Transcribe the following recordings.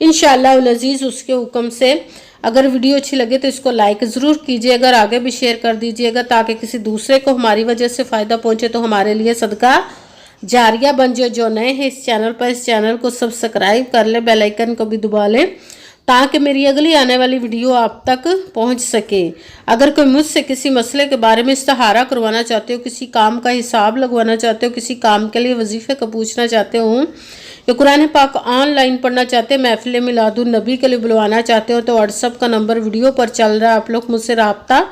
انشاءاللہ العزیز اس کے حکم سے۔ اگر ویڈیو اچھی لگے تو اس کو لائک ضرور کیجیے، اگر آگے بھی شیئر کر دیجیے گا تاکہ کسی دوسرے کو ہماری وجہ سے فائدہ پہنچے تو ہمارے لیے صدقہ جاریہ بن جائے۔ جو نئے ہیں اس چینل پر، اس چینل کو سبسکرائب کر لیں، بیل آئیکن کو بھی دبا لیں تاکہ میری اگلی آنے والی ویڈیو آپ تک پہنچ سکے۔ اگر کوئی مجھ سے کسی مسئلے کے بارے میں استخارہ کروانا چاہتے ہو، کسی کام کا حساب لگوانا چاہتے ہو، کسی کام کے لیے وظیفے کا پوچھنا چاہتے ہو، یا قرآن پاک آن لائن پڑھنا چاہتے ہیں، محفل میلاد النبی کے لیے بلوانا چاہتے ہو، تو واٹس ایپ کا نمبر ویڈیو پر چل رہا ہے، آپ لوگ مجھ سے رابطہ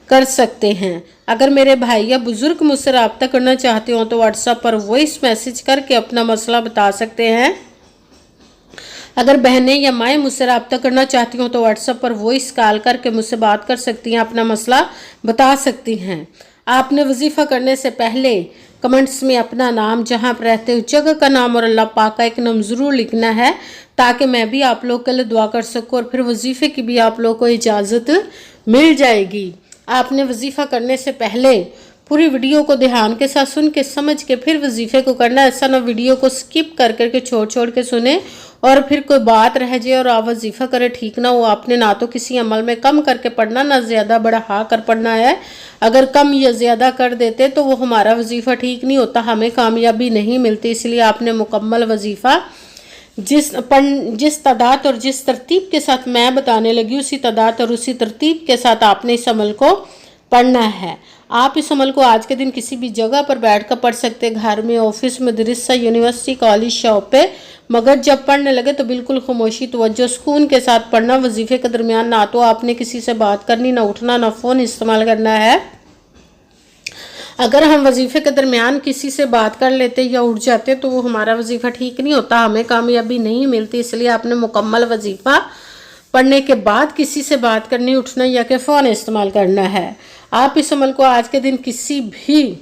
کر سکتے ہیں۔ اگر میرے بھائی یا بزرگ مجھ سے رابطہ کرنا چاہتے ہو تو واٹس ایپ پر وائس میسج کر کے اپنا مسئلہ بتا سکتے ہیں۔ اگر بہنیں یا مائیں مجھ سے رابطہ کرنا چاہتی ہوں تو واٹس ایپ پر وائس کال کر کے مجھ سے بات کر سکتی ہیں، اپنا مسئلہ بتا سکتی ہیں۔ آپ نے وظیفہ کرنے سے پہلے کمنٹس میں اپنا نام، جہاں پر رہتے ہو جگہ کا نام اور اللہ پاک کا ایک نام ضرور لکھنا ہے تاکہ میں بھی آپ لوگ کے لیے دعا کر سکوں، اور پھر وظیفے کی بھی آپ لوگ کو اجازت مل جائے گی۔ آپ نے وظیفہ کرنے سے پہلے پوری ویڈیو کو دھیان کے ساتھ سن کے سمجھ کے پھر وظیفے کو کرنا، ایسا نہ ویڈیو کو سکپ کر کے چھوڑ کے سنیں اور پھر کوئی بات رہ جائے اور آپ وظیفہ کرے، ٹھیک نہ ہو۔ آپ نے نہ تو کسی عمل میں کم کر کے پڑھنا، نہ زیادہ بڑھا کر پڑھنا ہے۔ اگر کم یا زیادہ کر دیتے تو وہ ہمارا وظیفہ ٹھیک نہیں ہوتا، ہمیں کامیابی نہیں ملتی۔ اس لیے آپ نے مکمل وظیفہ جس تعداد اور جس ترتیب کے ساتھ میں بتانے لگی، اسی تعداد اور اسی ترتیب کے ساتھ آپ نے اس عمل کو پڑھنا ہے۔ آپ اس عمل کو آج کے دن کسی بھی جگہ پر بیٹھ کر پڑھ سکتے، گھر میں، آفس، مدرسہ، یونیورسٹی، کالج، شاپ پہ، مگر جب پڑھنے لگے تو بالکل خاموشی، توجہ، سکون کے ساتھ پڑھنا۔ وظیفے کے درمیان نہ تو آپ نے کسی سے بات کرنی، نہ اٹھنا، نہ فون استعمال کرنا ہے۔ اگر ہم وظیفے کے درمیان کسی سے بات کر لیتے یا اٹھ جاتے تو وہ ہمارا وظیفہ ٹھیک نہیں ہوتا، ہمیں کامیابی نہیں ملتی۔ اس لیے آپ نے مکمل وظیفہ پڑھنے کے بعد کسی سے بات کرنی، اٹھنا یا کہ فون استعمال کرنا ہے۔ آپ اس عمل کو آج کے دن کسی بھی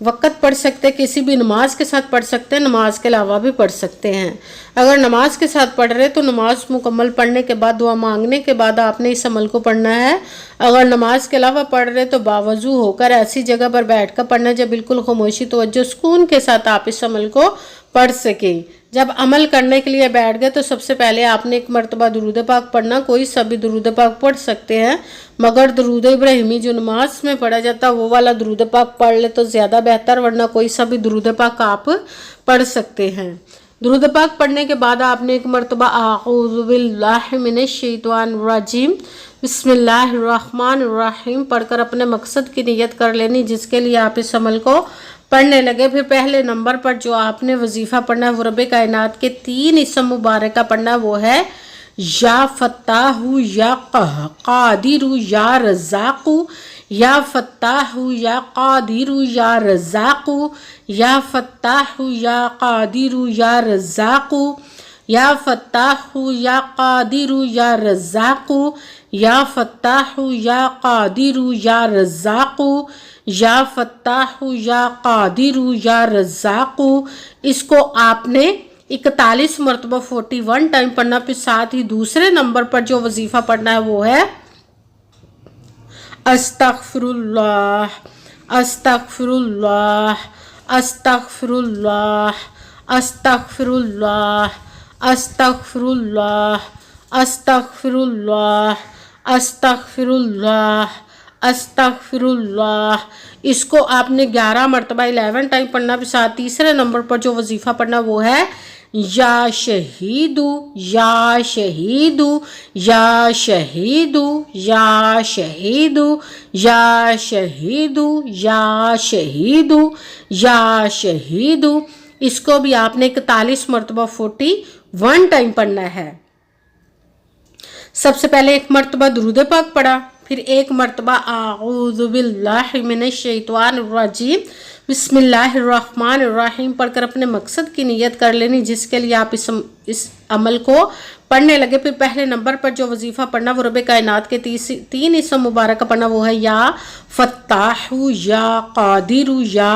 وقت پڑھ سکتے، کسی بھی نماز کے ساتھ پڑھ سکتے ہیں، نماز کے علاوہ بھی پڑھ سکتے ہیں۔ اگر نماز کے ساتھ پڑھ رہے تو نماز مکمل پڑھنے کے بعد، دعا مانگنے کے بعد آپ نے اس عمل کو پڑھنا ہے۔ اگر نماز کے علاوہ پڑھ رہے تو باوضو ہو کر ایسی جگہ پر بیٹھ کر پڑھنا جب بالکل خاموشی، توجہ، سکون کے ساتھ آپ اس عمل کو پڑھ سکیں۔ جب عمل کرنے کے لیے بیٹھ گئے تو سب سے پہلے آپ نے ایک مرتبہ درود پاک پڑھنا، کوئی سا بھی درود پاک پڑھ سکتے ہیں، مگر درود ابراہیمی جو نماز میں پڑھا جاتا وہ والا درود پاک پڑھ لے تو زیادہ بہتر، ورنہ کوئی سا بھی درود پاک آپ پڑھ سکتے ہیں۔ درود پاک پڑھنے کے بعد آپ نے ایک مرتبہ اعوذ باللہ من الشیطان الرجیم بسم اللہ الرحمن الرحیم پڑھ کر اپنے مقصد کی نیت کر لینی، جس کے لیے آپ اس عمل کو پڑھنے لگے۔ پھر پہلے نمبر پر جو آپ نے وظیفہ پڑھنا ہے وہ رب کائنات کے 3 اسم مبارکہ پڑھنا، وہ ہے یا فتاح، یا قادر، یا رزاق، یا فتاح، یا قادر، یا رزاق، یا فتاح، یا قادر، یا رزاق، یا فتاح، یا قادر، یا رزاق، یا فتاح، یا قادر، یا رزاق، یا فتاح، یا قادر، یا رزاق۔ اس کو آپ نے 41 مرتبہ 41 ٹائم پڑھنا۔ پھر ساتھ ہی دوسرے نمبر پر جو وظیفہ پڑھنا ہے وہ ہے استغفر اللہ، استغفر اللہ، استغفر اللہ، استغفر اللہ، استغفر اللہ، استغفر اللہ، استغفر اللہ، استغفر اللہ۔ اس کو آپ نے 11 مرتبہ 11 ٹائم پڑھنا۔ بھی ساتھ تیسرے نمبر پر جو وظیفہ پڑھنا وہ ہے یا شہید، یا شہید، یا شہید، یا شہید، یا شہید، یا شہید، یا شہید۔ اس کو بھی آپ نے 41 مرتبہ 41 ٹائم پڑھنا ہے۔ سب سے پہلے ایک مرتبہ درود پاک پڑھا، پھر ایک مرتبہ اعوذ باللہ من الشیطان الرجیم بسم اللہ الرحمن الرحیم پڑھ کر اپنے مقصد کی نیت کر لینی، جس کے لیے آپ اس عمل کو پڑھنے لگے۔ پھر پہلے نمبر پر جو وظیفہ پڑھنا وہ رب کائنات کے 3 اسم مبارکہ پڑھنا، وہ ہے یا فتاح، یا قادر، یا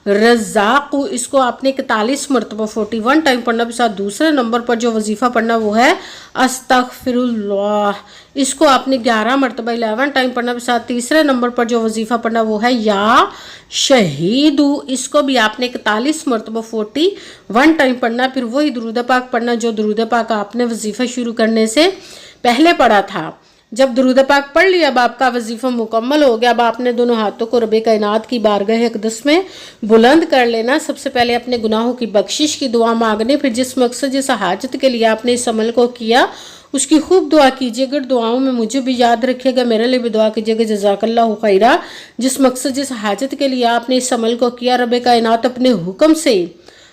رزاق۔ اس کو آپ نے 41 مرتبہ 41 ٹائم پڑھنا۔ بھی ساتھ دوسرے نمبر پر جو وظیفہ پڑھنا وہ ہے استغفر اللہ۔ اس کو آپ نے 11 مرتبہ 11 ٹائم پڑھنا۔ بھی ساتھ تیسرے نمبر پر جو وظیفہ پڑھنا وہ ہے یا شہید، اس کو بھی آپ نے 41 مرتبہ 41 ٹائم پڑھنا، پھر وہی درود پاک پڑھنا جو درود پاک آپ نے وظیفہ شروع کرنے سے پہلے پڑھا تھا۔ جب درود پاک پڑھ لیا، اب آپ کا وظیفہ مکمل ہو گیا، اب آپ نے دونوں ہاتھوں کو رب کائنات کی بارگاہ اقدس میں بلند کر لینا۔ سب سے پہلے اپنے گناہوں کی بخشش کی دعا مانگنے، پھر جس مقصد جس حاجت کے لیے آپ نے اس عمل کو کیا اس کی خوب دعا کیجیے گا۔ دعاؤں میں مجھے بھی یاد رکھیے گا، میرے لیے بھی دعا کیجیے گا۔ جزاک اللہ خیرہ۔ جس مقصد جس حاجت کے لیے آپ نے اس عمل کو کیا، رب کائنات اپنے حکم سے،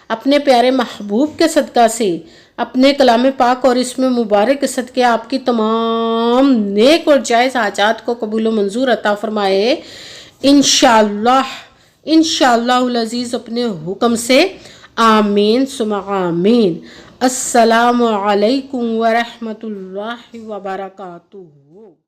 اپنے پیارے محبوب کے صدقہ سے، اپنے کلام پاک اور اس میں مبارک کے صدقے آپ کی تمام نیک اور جائز حاجات کو قبول و منظور عطا فرمائے انشاءاللہ، انشاءاللہ العزیز اپنے حکم سے، آمین ثم آمین۔ السلام علیکم ورحمۃ اللہ وبرکاتہ۔